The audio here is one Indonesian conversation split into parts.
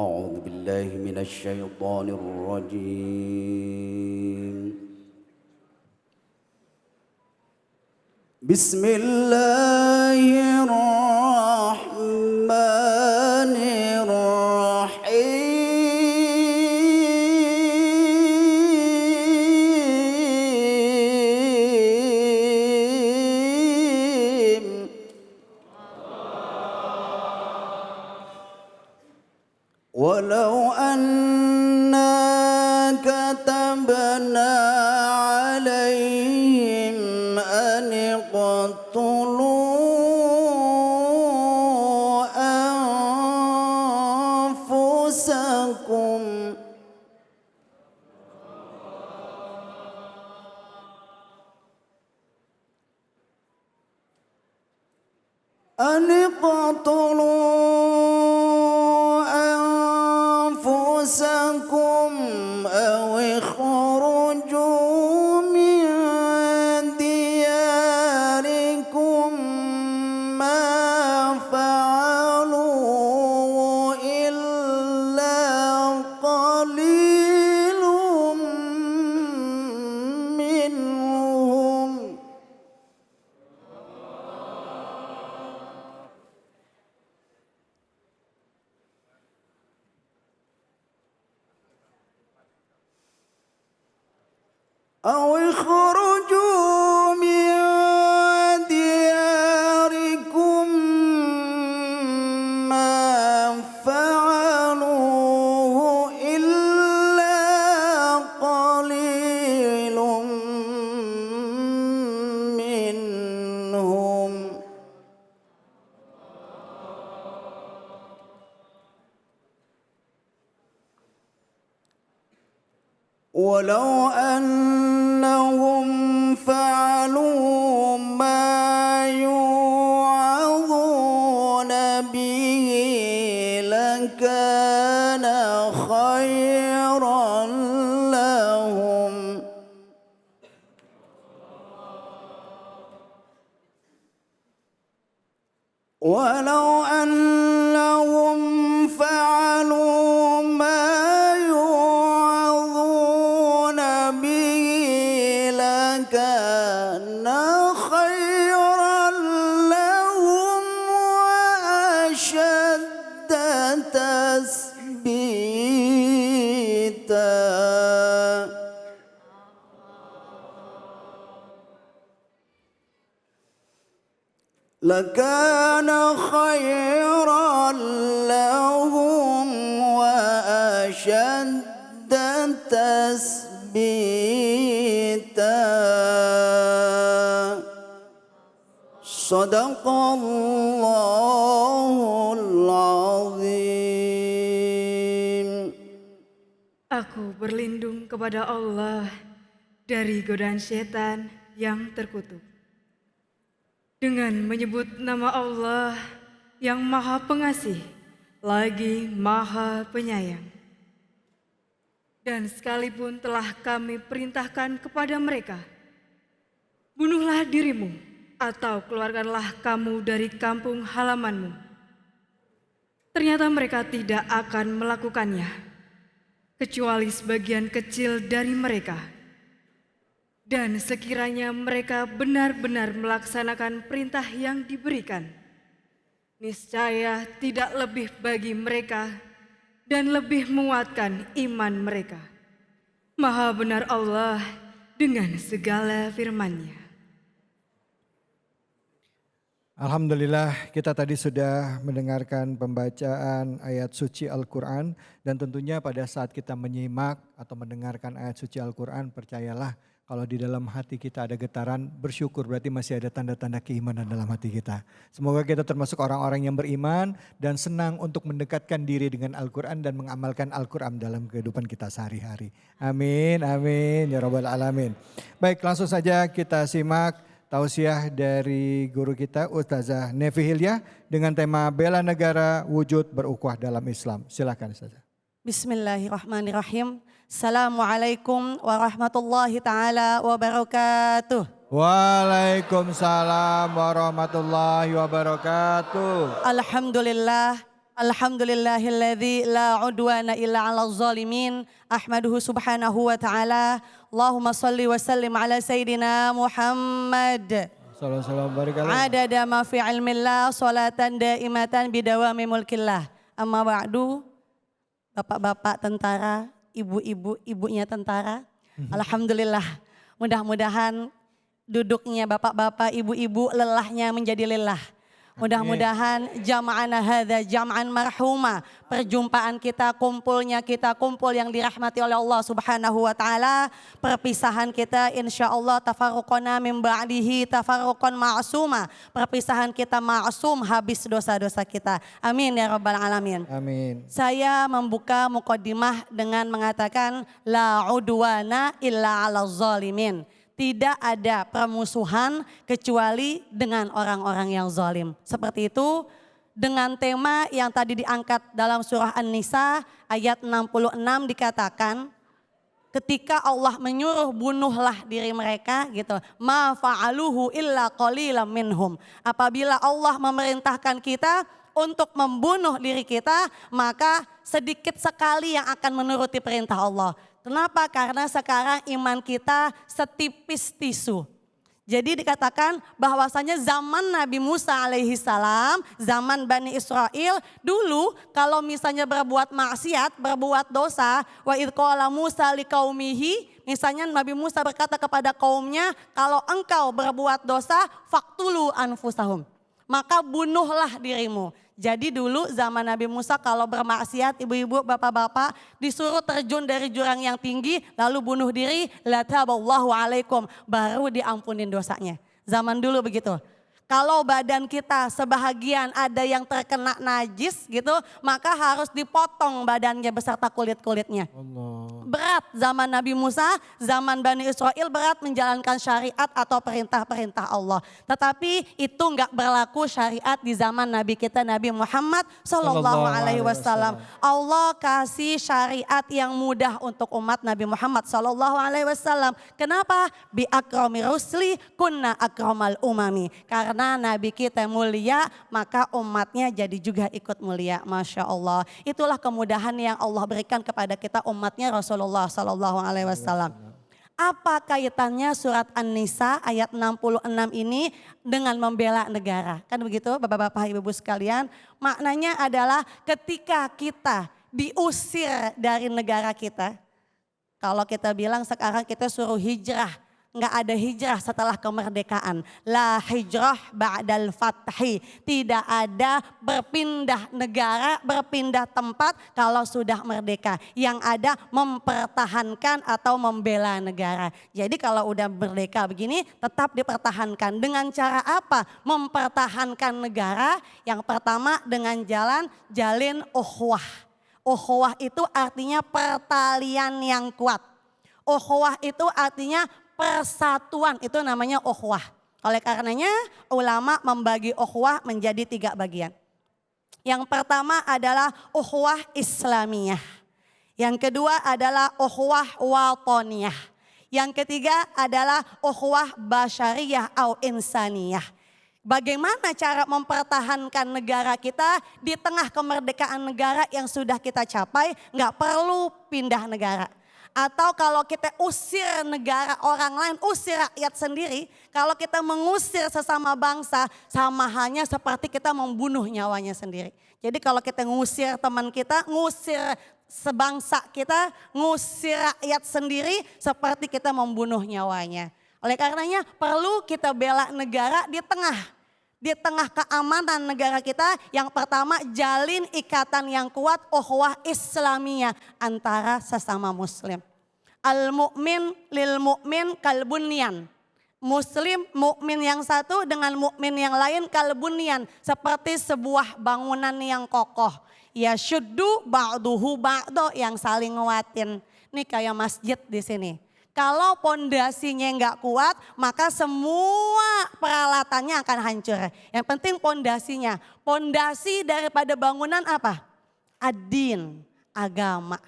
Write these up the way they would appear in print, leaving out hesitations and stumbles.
أعوذ بالله من الشيطان الرجيم بسم الله الرحمن الرحيم ولو أنا كتبنا عليهم أن اقتلوا أنفسكم أو اخرجوا من دياركم ما فعلوا إلا قليل منهم أو اخرجوا من دياركم ما فعلوه إلا قليل منهم ولو أنهم فعلوا ما يوعظون به لكان خيرا لهم ولو أنهم فعلوا ما يوعظون به لكان خيرا لهم وأشد تثبيتا لكان خيرا لهم وأشد تثبيتا صدق الله العظيم. Aku berlindung kepada Allah dari godaan setan yang terkutuk. Dengan menyebut nama Allah yang Maha Pengasih, lagi Maha Penyayang. Dan sekalipun telah kami perintahkan kepada mereka, bunuhlah dirimu atau keluarkanlah kamu dari kampung halamanmu. Ternyata mereka tidak akan melakukannya, kecuali sebagian kecil dari mereka. Dan sekiranya mereka benar-benar melaksanakan perintah yang diberikan, niscaya tidak lebih bagi mereka dan lebih menguatkan iman mereka. Maha benar Allah dengan segala firman-Nya. Alhamdulillah, kita tadi sudah mendengarkan pembacaan ayat suci Al-Quran, dan tentunya pada saat kita menyimak atau mendengarkan ayat suci Al-Quran, percayalah kalau di dalam hati kita ada getaran bersyukur, berarti masih ada tanda-tanda keimanan dalam hati kita. Semoga kita termasuk orang-orang yang beriman dan senang untuk mendekatkan diri dengan Al-Quran dan mengamalkan Al-Quran dalam kehidupan kita sehari-hari. Amin, amin, ya rabbal alamin. Baik, langsung saja kita simak tausiah dari guru kita Ustazah Nevi Hilyah dengan tema Bela Negara Wujud Berukhuwah dalam Islam. Silakan Ustazah. Bismillahirrahmanirrahim. Assalamualaikum warahmatullahi taala wabarakatuh. Waalaikumsalam warahmatullahi wabarakatuh. Alhamdulillah, Alhamdulillahilladzi la udwana illa 'alal zalimin. Ahmaduhu subhanahu wa ta'ala. Allahumma salli wa sallim ala sayyidina Muhammad. Salam barakallah. Adada ma fi ilmillah salatan daimatan bidawami mulkillah. Amma ba'du. Bapak-bapak tentara, ibu-ibu, ibunya tentara. Alhamdulillah. Mudah-mudahan duduknya bapak-bapak, ibu-ibu lelahnya menjadi lelah. Mudah-mudahan jama'ana hadza jam'an marhuma. Perjumpaan kita, kumpulnya kita, kumpul yang dirahmati oleh Allah Subhanahu wa taala. Perpisahan kita insyaallah tafarruqana min ba'dihi tafarruqan ma'suma. Perpisahan kita ma'sum, habis dosa-dosa kita. Amin ya rabbal alamin. Amin. Saya membuka muqaddimah dengan mengatakan la udwana illa 'alal zalimin. Tidak ada permusuhan kecuali dengan orang-orang yang zalim. Seperti itu dengan tema yang tadi diangkat dalam surah An-Nisa ayat 66 dikatakan ketika Allah menyuruh bunuhlah diri mereka gitu. Ma fa'aluhu illa qalilan minhum. Apabila Allah memerintahkan kita untuk membunuh diri kita, maka sedikit sekali yang akan menuruti perintah Allah. Kenapa? Karena sekarang iman kita setipis tisu. Jadi dikatakan bahwasanya zaman Nabi Musa alaihi salam, zaman Bani Israel, dulu kalau misalnya berbuat maksiat, berbuat dosa, wa idh qala Musa liqaumihi, misalnya Nabi Musa berkata kepada kaumnya, kalau engkau berbuat dosa, faqtulu anfusahum, maka bunuhlah dirimu. Jadi dulu zaman Nabi Musa kalau bermaksiat, ibu-ibu, bapak-bapak disuruh terjun dari jurang yang tinggi lalu bunuh diri, la taballahu alaikum, baru diampunin dosanya. Zaman dulu begitu. Kalau badan kita sebahagian ada yang terkena najis gitu, maka harus dipotong badannya beserta kulit-kulitnya. Berat zaman Nabi Musa, zaman Bani Israel berat menjalankan syariat atau perintah-perintah Allah. Tetapi itu enggak berlaku syariat di zaman Nabi kita Nabi Muhammad Sallallahu Alaihi Wasallam. Allah kasih syariat yang mudah untuk umat Nabi Muhammad Sallallahu Alaihi Wasallam. Kenapa? Bi akrami rusli kunna akramal umami. Karena Nabi kita mulia, maka umatnya jadi juga ikut mulia. Masya Allah. Itulah kemudahan yang Allah berikan kepada kita umatnya Rasulullah Sallallahu Alaihi Wasallam. Apa kaitannya surat An-Nisa ayat 66 ini dengan membela negara? Kan begitu bapak-bapak ibu-ibu sekalian. Maknanya adalah ketika kita diusir dari negara kita. Kalau kita bilang sekarang kita suruh hijrah. Enggak ada hijrah setelah kemerdekaan. La hijrah ba'dal fathi. Tidak ada berpindah negara, berpindah tempat kalau sudah merdeka. Yang ada mempertahankan atau membela negara. Jadi kalau udah merdeka begini tetap dipertahankan. Dengan cara apa? Mempertahankan negara. Yang pertama dengan jalin ukhuwah. Ukhuwah itu artinya pertalian yang kuat. Ukhuwah itu artinya persatuan, itu namanya ukhuwah. Oleh karenanya ulama membagi ukhuwah menjadi 3 bagian. Yang pertama adalah ukhuwah Islamiyah. Yang kedua adalah ukhuwah watoniyah. Yang ketiga adalah ukhuwah basyariyah atau insaniyah. Bagaimana cara mempertahankan negara kita di tengah kemerdekaan negara yang sudah kita capai, nggak perlu pindah negara. Atau kalau kita usir negara orang lain, usir rakyat sendiri. Kalau kita mengusir sesama bangsa, sama halnya seperti kita membunuh nyawanya sendiri. Jadi kalau kita ngusir teman kita, ngusir sebangsa kita, ngusir rakyat sendiri, seperti kita membunuh nyawanya. Oleh karenanya perlu kita bela negara di tengah keamanan negara kita. Yang pertama jalin ikatan yang kuat ukhuwah Islamiyah antara sesama muslim. Al-mu'min lil mu'min kalbunyan. Muslim mukmin yang satu dengan mukmin yang lain kalbunyan, seperti sebuah bangunan yang kokoh. Ya syuddu ba'duhu ba'do, yang saling nguatin. Ini kayak masjid di sini. Kalau pondasinya nggak kuat, maka semua peralatannya akan hancur. Yang penting pondasinya. Pondasi daripada bangunan apa? Ad-din, agama.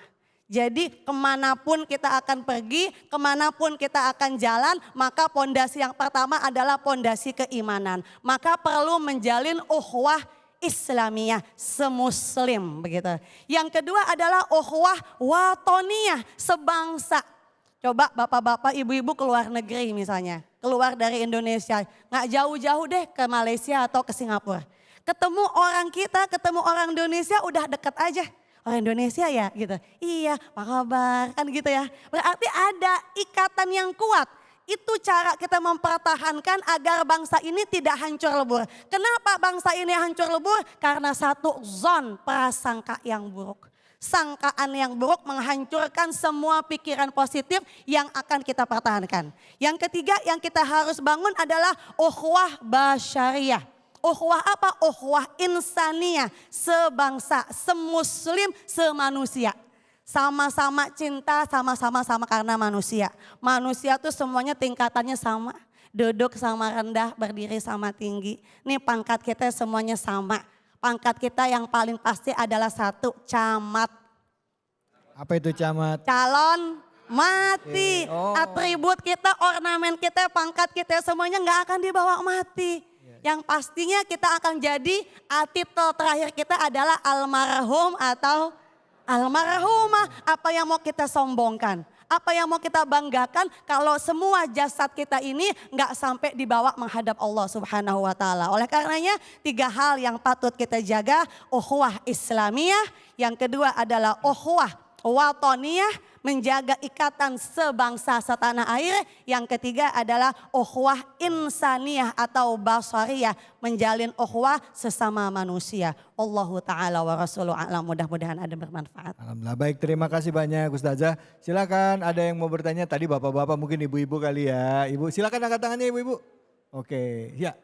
Jadi kemanapun kita akan pergi, kemanapun kita akan jalan, maka pondasi yang pertama adalah pondasi keimanan. Maka perlu menjalin ukhuwah Islamiyah, semuslim begitu. Yang kedua adalah ukhuwah watoniyah, sebangsa. Coba bapak-bapak, ibu-ibu keluar negeri misalnya, keluar dari Indonesia, nggak jauh-jauh deh ke Malaysia atau ke Singapura. Ketemu orang kita, ketemu orang Indonesia udah deket aja. Orang Indonesia ya gitu. Iya, apa kabar? Kan gitu ya. Berarti ada ikatan yang kuat. Itu cara kita mempertahankan agar bangsa ini tidak hancur lebur. Kenapa bangsa ini hancur lebur? Karena satu, zon, prasangka yang buruk. Sangkaan yang buruk menghancurkan semua pikiran positif yang akan kita pertahankan. Yang ketiga yang kita harus bangun adalah ukhuwah basyariyah. Ukhuwah apa? Ukhuwah insaniyah, sebangsa, semuslim, semanusia. Sama-sama cinta, sama-sama karena manusia. Manusia tuh semuanya tingkatannya sama. Duduk sama rendah, berdiri sama tinggi. Nih pangkat kita semuanya sama. Pangkat kita yang paling pasti adalah satu, camat. Apa itu camat? Calon mati. Oh. Atribut kita, ornamen kita, pangkat kita semuanya nggak akan dibawa mati. Yang pastinya kita akan jadi titel terakhir kita adalah almarhum atau almarhumah. Apa yang mau kita sombongkan? Apa yang mau kita banggakan kalau semua jasad kita ini nggak sampai dibawa menghadap Allah Subhanahu wa taala. Oleh karenanya 3 hal yang patut kita jaga, ukhuwah Islamiyah, yang kedua adalah ukhuwah watoniyah, menjaga ikatan sebangsa setanah air. Yang ketiga adalah ukhuwah insaniyah atau basariyah, menjalin ukhuwah sesama manusia. Allahu ta'ala wa rasuluh a'lam, mudah-mudahan ada bermanfaat. Alhamdulillah, baik, terima kasih banyak Ustazah. Silakan ada yang mau bertanya, tadi bapak-bapak mungkin ibu-ibu kali ya. Ibu silakan angkat tangannya ibu-ibu. Oke, ya.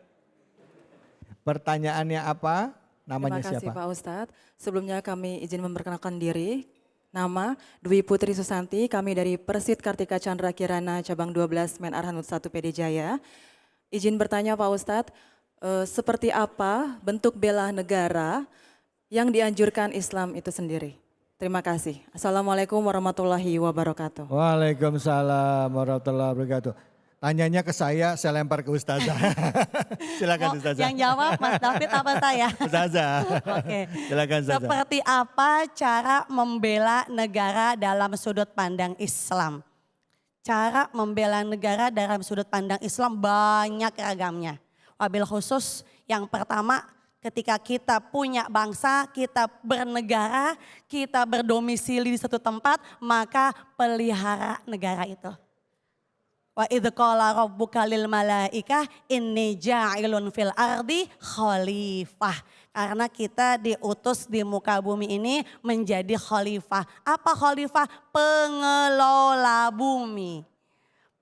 Pertanyaannya apa? Namanya Terima kasih siapa? Pak Ustadz. Sebelumnya kami izin memperkenalkan diri. Nama Dwi Putri Susanti, kami dari Persit Kartika Chandra Kirana Cabang 12 Men Arhanud 1 PD Jaya. Izin bertanya Pak Ustadz, seperti apa bentuk bela negara yang dianjurkan Islam itu sendiri? Terima kasih. Assalamualaikum warahmatullahi wabarakatuh. Waalaikumsalam warahmatullahi wabarakatuh. Tanyanya ke saya lempar ke Ustazah. Silakan Ustazah. Yang jawab Mas David apa saya? Ustazah. Oke. Silakan Ustazah. Seperti apa cara membela negara dalam sudut pandang Islam? Cara membela negara dalam sudut pandang Islam banyak ragamnya. Wabil khusus yang pertama, ketika kita punya bangsa, kita bernegara, kita berdomisili di satu tempat, maka pelihara negara itu. Wa idh qala rabbuka lil malaikah inni ja'ilun fil ardi khalifah. Karena kita diutus di muka bumi ini menjadi khalifah. Apa khalifah? Pengelola bumi.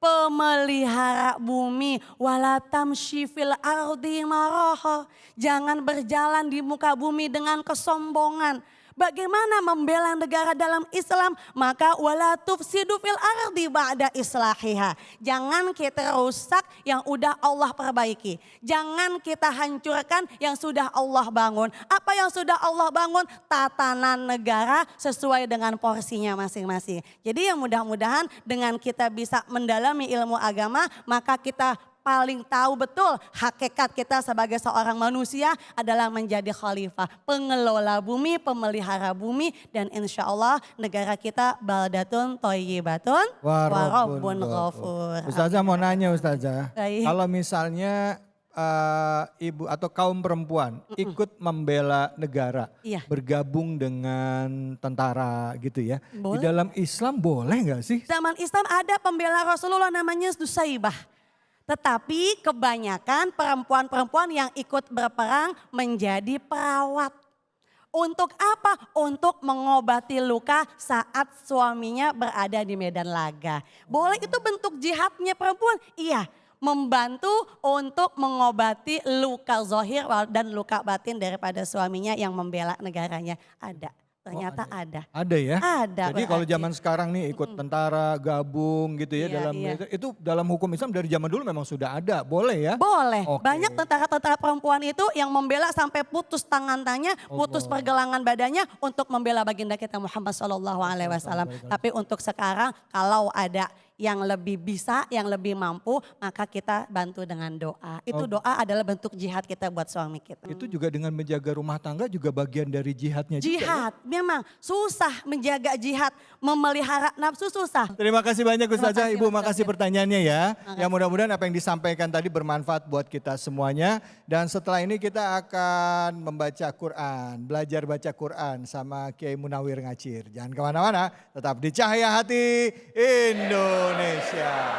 Pemelihara bumi. Wala tamshi fil ardi maraha. Jangan berjalan di muka bumi dengan kesombongan. Bagaimana membela negara dalam Islam? Maka wala tufsidu fil ardi ba'da islahiha. Jangan kita rusak yang udah Allah perbaiki. Jangan kita hancurkan yang sudah Allah bangun. Apa yang sudah Allah bangun? Tatanan negara sesuai dengan porsinya masing-masing. Jadi yang mudah-mudahan dengan kita bisa mendalami ilmu agama, maka kita paling tahu betul hakikat kita sebagai seorang manusia adalah menjadi khalifah, pengelola bumi, pemelihara bumi, dan insya Allah negara kita baldatun thayyibatun wa rabbun ghafur. Ustazah mau nanya Ustazah, Baik. kalau misalnya ibu atau kaum perempuan ikut membela negara, Iya. bergabung dengan tentara gitu ya, di Boleh. dalam Islam boleh nggak sih? Zaman Islam ada pembela Rasulullah namanya Nusaibah. Tetapi kebanyakan perempuan-perempuan yang ikut berperang menjadi perawat. Untuk apa? Untuk mengobati luka saat suaminya berada di medan laga. Boleh, itu bentuk jihadnya perempuan? Iya, membantu untuk mengobati luka zahir dan luka batin daripada suaminya yang membela negaranya. Ada. Ternyata ada. Ada ya? Ada. Jadi kalau berarti. zaman sekarang nih ikut tentara, gabung gitu ya, Iya, dalam iya. itu dalam hukum Islam dari zaman dulu memang sudah ada, boleh ya? Boleh, Oke. banyak tentara-tentara perempuan itu yang membela sampai putus tangannya, putus pergelangan badannya untuk membela baginda kita Muhammad SAW. Tapi untuk sekarang kalau ada yang lebih bisa, yang lebih mampu, maka kita bantu dengan doa. Itu doa adalah bentuk jihad kita buat suami kita. Itu juga dengan menjaga rumah tangga juga bagian dari jihadnya juga. Jihad, memang susah menjaga jihad, memelihara nafsu susah. Terima kasih banyak Ustazah, kasih, Ibu Mas makasih David. pertanyaannya ya. Yang mudah-mudahan apa yang disampaikan tadi bermanfaat buat kita semuanya. Dan setelah ini kita akan membaca Quran, belajar baca Quran sama Kiai Munawir Ngacir. Jangan kemana-mana, tetap di Cahaya Hati Indonesia.